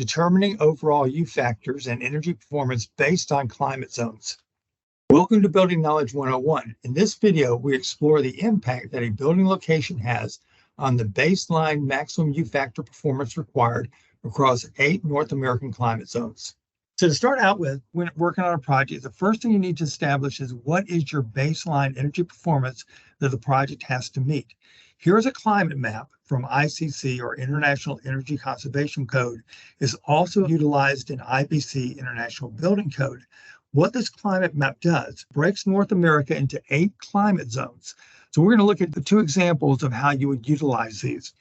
determining overall U factors and energy performance based on climate zones. Welcome to Building Knowledge 101. In this video, we explore the impact that a building location has on the baseline maximum U factor performance required across 8 North American climate zones. So to start out with, when working on a project, the first thing you need to establish is what is your baseline energy performance that the project has to meet. Here's a climate map from ICC, or International Energy Conservation Code. Is also utilized in IBC, International Building Code. What this climate map does, breaks North America into 8 climate zones. So we're going to look at the 2 examples of how you would utilize these.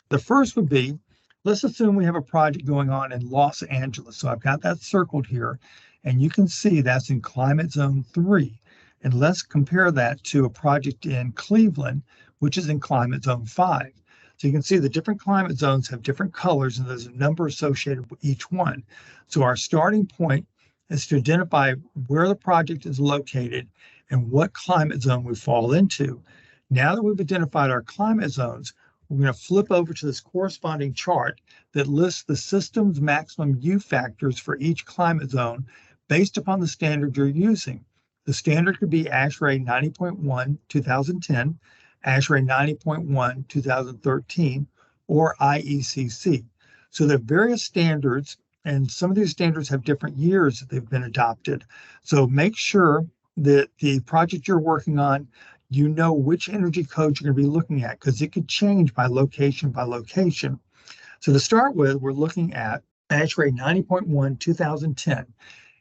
The first would be, let's assume we have a project going on in Los Angeles. So I've got that circled here, and you can see that's in climate zone 3. And let's compare that to a project in Cleveland, which is in climate zone 5. So you can see the different climate zones have different colors, and there's a number associated with each one. So our starting point is to identify where the project is located and what climate zone we fall into. Now that we've identified our climate zones, we're going to flip over to this corresponding chart that lists the system's maximum U factors for each climate zone based upon the standard you're using. The standard could be ASHRAE 90.1 2010, ASHRAE 90.1 2013, or IECC. So there are various standards, and some of these standards have different years that they've been adopted. So make sure that the project you're working on, you know which energy code you're going to be looking at, because it could change by location by location. So to start with, we're looking at ASHRAE 90.1 2010,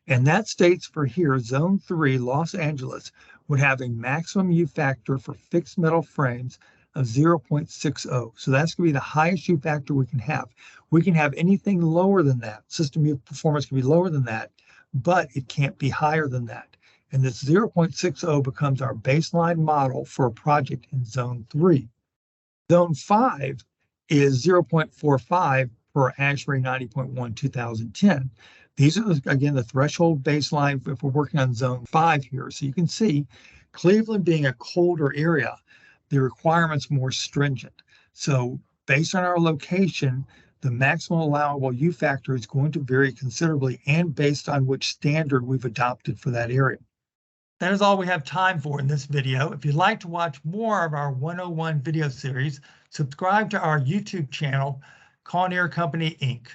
and that states for here, Zone 3, Los Angeles, would have a maximum U factor for fixed metal frames of 0.60. So that's going to be the highest U factor we can have. We can have anything lower than that. System U performance can be lower than that, but it can't be higher than that. And this 0.60 becomes our baseline model for a project in Zone 3. Zone 5 is 0.45 per ASHRAE 90.1 2010. These are, again, the threshold baseline if we're working on Zone 5 here. So you can see Cleveland being a colder area, the requirement's more stringent. So based on our location, the maximum allowable U factor is going to vary considerably, and based on which standard we've adopted for that area. That is all we have time for in this video. If you'd like to watch more of our 101 video series, subscribe to our YouTube channel, Kawneer Company, Inc.